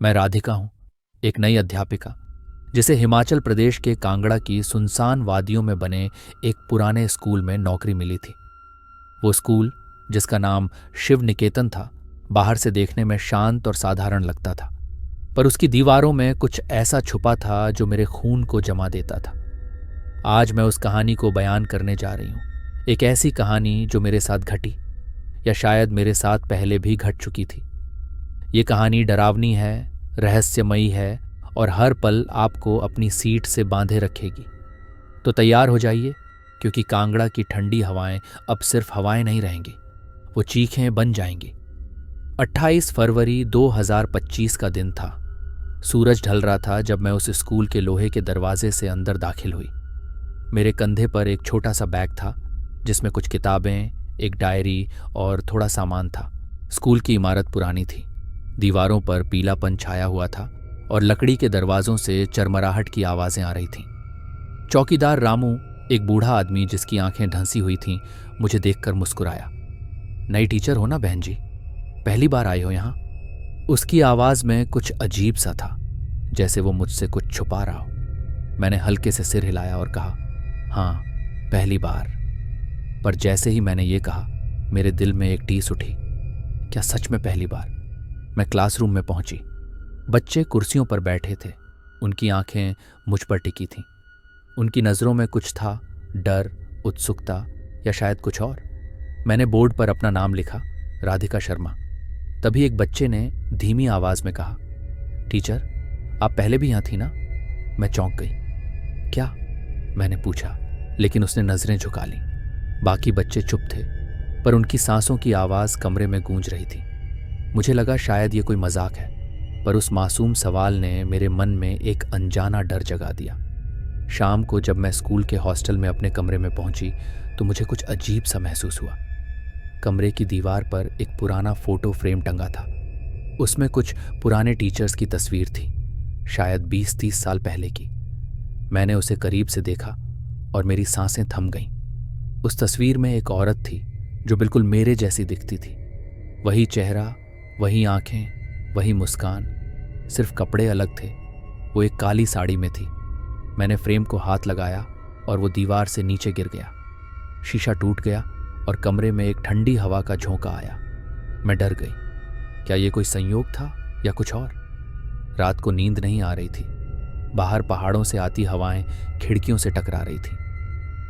मैं राधिका हूं, एक नई अध्यापिका जिसे हिमाचल प्रदेश के कांगड़ा की सुनसान वादियों में बने एक पुराने स्कूल में नौकरी मिली थी। वो स्कूल, जिसका नाम शिव निकेतन था, बाहर से देखने में शांत और साधारण लगता था, पर उसकी दीवारों में कुछ ऐसा छुपा था जो मेरे खून को जमा देता था। आज मैं उस कहानी को बयान करने जा रही हूं, एक ऐसी कहानी जो मेरे साथ घटी, या शायद मेरे साथ पहले भी घट चुकी थी। ये कहानी डरावनी है, रहस्यमयी है और हर पल आपको अपनी सीट से बांधे रखेगी। तो तैयार हो जाइए, क्योंकि कांगड़ा की ठंडी हवाएं अब सिर्फ हवाएं नहीं रहेंगी, वो चीखें बन जाएंगी। 28 फरवरी 2025 का दिन था। सूरज ढल रहा था जब मैं उस स्कूल के लोहे के दरवाजे से अंदर दाखिल हुई। मेरे कंधे पर एक छोटा सा बैग था, जिसमें कुछ किताबें, एक डायरी और थोड़ा सामान था। स्कूल की इमारत पुरानी थी, दीवारों पर पीलापन छाया हुआ था और लकड़ी के दरवाजों से चरमराहट की आवाजें आ रही थीं। चौकीदार रामू, एक बूढ़ा आदमी जिसकी आंखें ढंसी हुई थीं, मुझे देखकर मुस्कुराया। नई टीचर हो ना बहन जी? पहली बार आई हो यहाँ? उसकी आवाज में कुछ अजीब सा था, जैसे वो मुझसे कुछ छुपा रहा हो। मैंने हल्के से सिर हिलाया और कहा, हाँ, पहली बार। पर जैसे ही मैंने ये कहा, मेरे दिल में एक टीस उठी। क्या सच में पहली बार? मैं क्लासरूम में पहुंची। बच्चे कुर्सियों पर बैठे थे, उनकी आंखें मुझ पर टिकी थीं। उनकी नज़रों में कुछ था, डर, उत्सुकता या शायद कुछ और। मैंने बोर्ड पर अपना नाम लिखा, राधिका शर्मा। तभी एक बच्चे ने धीमी आवाज में कहा, टीचर, आप पहले भी यहां थी ना? मैं चौंक गई। क्या? मैंने पूछा, लेकिन उसने नजरें झुका ली। बाकी बच्चे चुप थे, पर उनकी सांसों की आवाज कमरे में गूंज रही थी। मुझे लगा शायद ये कोई मजाक है, पर उस मासूम सवाल ने मेरे मन में एक अनजाना डर जगा दिया। शाम को जब मैं स्कूल के हॉस्टल में अपने कमरे में पहुंची तो मुझे कुछ अजीब सा महसूस हुआ। कमरे की दीवार पर एक पुराना फोटो फ्रेम टंगा था। उसमें कुछ पुराने टीचर्स की तस्वीर थी, शायद 20-30 साल पहले की। मैंने उसे करीब से देखा और मेरी सांसें थम गईं। उस तस्वीर में एक औरत थी जो बिल्कुल मेरे जैसी दिखती थी। वही चेहरा, वही आंखें, वही मुस्कान, सिर्फ कपड़े अलग थे। वो एक काली साड़ी में थी। मैंने फ्रेम को हाथ लगाया और वो दीवार से नीचे गिर गया। शीशा टूट गया और कमरे में एक ठंडी हवा का झोंका आया। मैं डर गई। क्या ये कोई संयोग था या कुछ और? रात को नींद नहीं आ रही थी। बाहर पहाड़ों से आती हवाएं खिड़कियों से टकरा रही थी।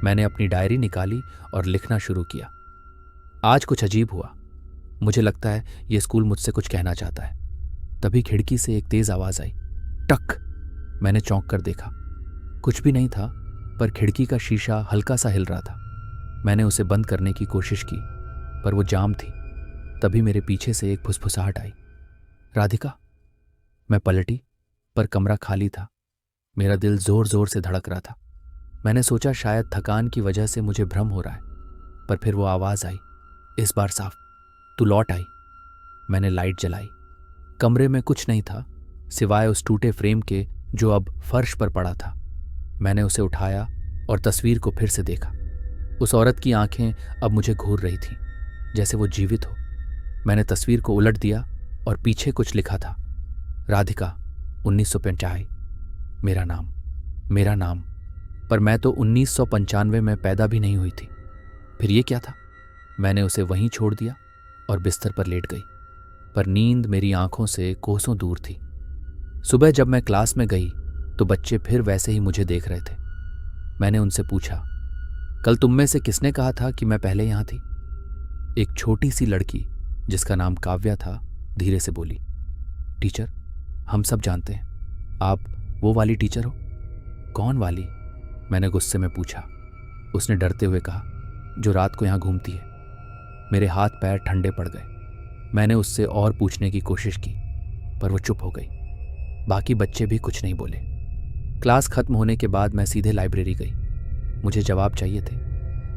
मैंने अपनी डायरी निकाली और लिखना शुरू किया। आज कुछ अजीब हुआ। मुझे लगता है ये स्कूल मुझसे कुछ कहना चाहता है। तभी खिड़की से एक तेज आवाज आई, टक। मैंने चौंक कर देखा। कुछ भी नहीं था, पर खिड़की का शीशा हल्का सा हिल रहा था। मैंने उसे बंद करने की कोशिश की, पर वो जाम थी। तभी मेरे पीछे से एक फुसफुसाहट आई, राधिका। मैं पलटी, पर कमरा खाली था। मेरा दिल जोर जोर से धड़क रहा था। मैंने सोचा शायद थकान की वजह से मुझे भ्रम हो रहा है, पर फिर वो आवाज आई, इस बार साफ, तू लौट आई। मैंने लाइट जलाई। कमरे में कुछ नहीं था सिवाय उस टूटे फ्रेम के जो अब फर्श पर पड़ा था। मैंने उसे उठाया और तस्वीर को फिर से देखा। उस औरत की आंखें अब मुझे घूर रही थीं, जैसे वो जीवित हो। मैंने तस्वीर को उलट दिया और पीछे कुछ लिखा था, राधिका 1995, मेरा नाम। पर मैं तो 1995 में पैदा भी नहीं हुई थी। फिर ये क्या था? मैंने उसे वहीं छोड़ दिया और बिस्तर पर लेट गई, पर नींद मेरी आंखों से कोसों दूर थी। सुबह जब मैं क्लास में गई तो बच्चे फिर वैसे ही मुझे देख रहे थे। मैंने उनसे पूछा, कल तुम में से किसने कहा था कि मैं पहले यहां थी? एक छोटी सी लड़की जिसका नाम काव्या था धीरे से बोली, टीचर, हम सब जानते हैं, आप वो वाली टीचर हो। कौन वाली? मैंने गुस्से में पूछा। उसने डरते हुए कहा, जो रात को यहां घूमती है। मेरे हाथ पैर ठंडे पड़ गए। मैंने उससे और पूछने की कोशिश की, पर वो चुप हो गई। बाकी बच्चे भी कुछ नहीं बोले। क्लास खत्म होने के बाद मैं सीधे लाइब्रेरी गई। मुझे जवाब चाहिए थे।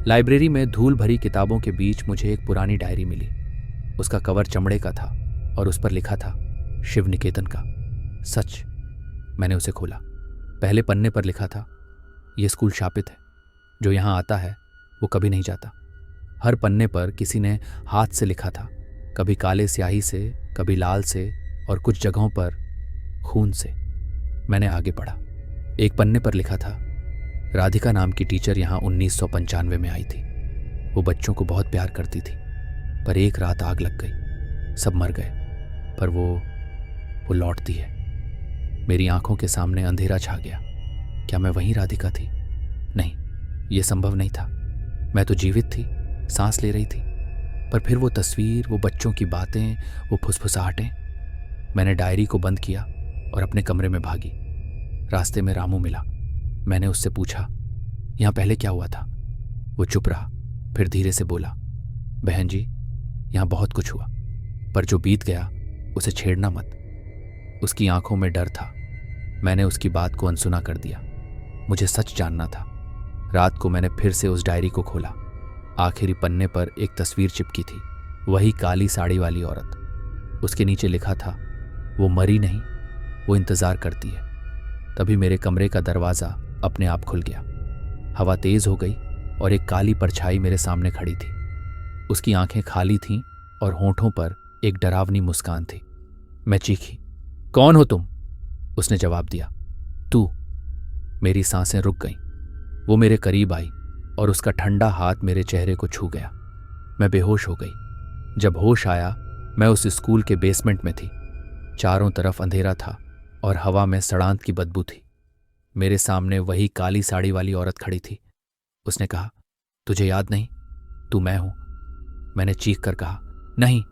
लाइब्रेरी में धूल भरी किताबों के बीच मुझे एक पुरानी डायरी मिली। उसका कवर चमड़े का था और उस पर लिखा था, शिव निकेतन का सच। मैंने उसे खोला। पहले पन्ने पर लिखा था, यह स्कूल शापित है, जो यहाँ आता है वो कभी नहीं जाता। हर पन्ने पर किसी ने हाथ से लिखा था, कभी काले स्याही से, कभी लाल से, और कुछ जगहों पर खून से। मैंने आगे पढ़ा। एक पन्ने पर लिखा था, राधिका नाम की टीचर यहाँ 1995 में आई थी। वो बच्चों को बहुत प्यार करती थी, पर एक रात आग लग गई, सब मर गए। पर वो लौटती है। मेरी आंखों के सामने अंधेरा छा गया। क्या मैं वही राधिका थी? नहीं, ये संभव नहीं था। मैं तो जीवित थी, सांस ले रही थी। पर फिर वो तस्वीर, वो बच्चों की बातें, वो फुसफुसाहटें। मैंने डायरी को बंद किया और अपने कमरे में भागी। रास्ते में रामू मिला। मैंने उससे पूछा, यहाँ पहले क्या हुआ था? वो चुप रहा, फिर धीरे से बोला, बहन जी, यहाँ बहुत कुछ हुआ, पर जो बीत गया उसे छेड़ना मत। उसकी आंखों में डर था। मैंने उसकी बात को अनसुना कर दिया। मुझे सच जानना था। रात को मैंने फिर से उस डायरी को खोला। आखिरी पन्ने पर एक तस्वीर चिपकी थी, वही काली साड़ी वाली औरत। उसके नीचे लिखा था, वो मरी नहीं, वो इंतजार करती है। तभी मेरे कमरे का दरवाज़ा अपने आप खुल गया। हवा तेज हो गई और एक काली परछाई मेरे सामने खड़ी थी। उसकी आंखें खाली थीं और होंठों पर एक डरावनी मुस्कान थी। मैं चीखी, कौन हो तुम? उसने जवाब दिया, तू। मेरी सांसें रुक गईं। वो मेरे करीब आई और उसका ठंडा हाथ मेरे चेहरे को छू गया। मैं बेहोश हो गई। जब होश आया, मैं उस स्कूल के बेसमेंट में थी। चारों तरफ अंधेरा था और हवा में सड़ांत की बदबू थी। मेरे सामने वही काली साड़ी वाली औरत खड़ी थी। उसने कहा, तुझे याद नहीं? तू मैं हूं। मैंने चीख कर कहा, नहीं,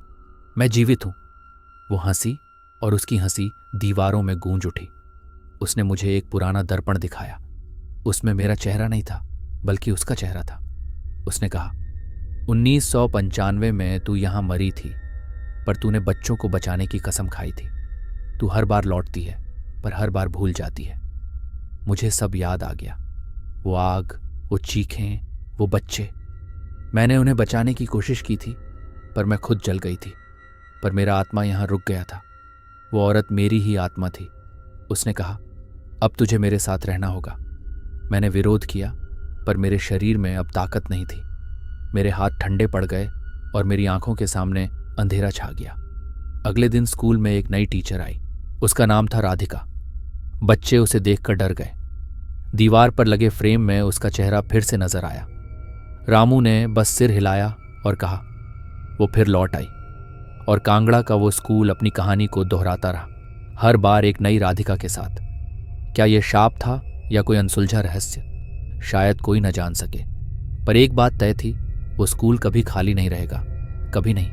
मैं जीवित हूं। वो हंसी और उसकी हंसी दीवारों में गूंज उठी। उसने मुझे एक पुराना दर्पण दिखाया। उसमें मेरा चेहरा नहीं था, बल्कि उसका चेहरा था। उसने कहा, 1995 में तू यहां मरी थी, पर तूने बच्चों को बचाने की कसम खाई थी। तू हर बार लौटती है, पर हर बार भूल जाती है। मुझे सब याद आ गया। वो आग, वो चीखें, वो बच्चे। मैंने उन्हें बचाने की कोशिश की थी, पर मैं खुद जल गई थी। पर मेरा आत्मा यहां रुक गया था। वो औरत मेरी ही आत्मा थी। उसने कहा, अब तुझे मेरे साथ रहना होगा। मैंने विरोध किया, पर मेरे शरीर में अब ताकत नहीं थी। मेरे हाथ ठंडे पड़ गए और मेरी आंखों के सामने अंधेरा छा गया। अगले दिन स्कूल में एक नई टीचर आई। उसका नाम था राधिका। बच्चे उसे देखकर डर गए। दीवार पर लगे फ्रेम में उसका चेहरा फिर से नजर आया। रामू ने बस सिर हिलाया और कहा। वो फिर लौट आई और कांगड़ा का वो स्कूल अपनी कहानी को दोहराता रहा, हर बार एक नई राधिका के साथ। क्या यह शाप था या कोई अनसुलझा रहस्य? शायद कोई न जान सके। पर एक बात तय थी, वो स्कूल कभी खाली नहीं रहेगा, कभी नहीं।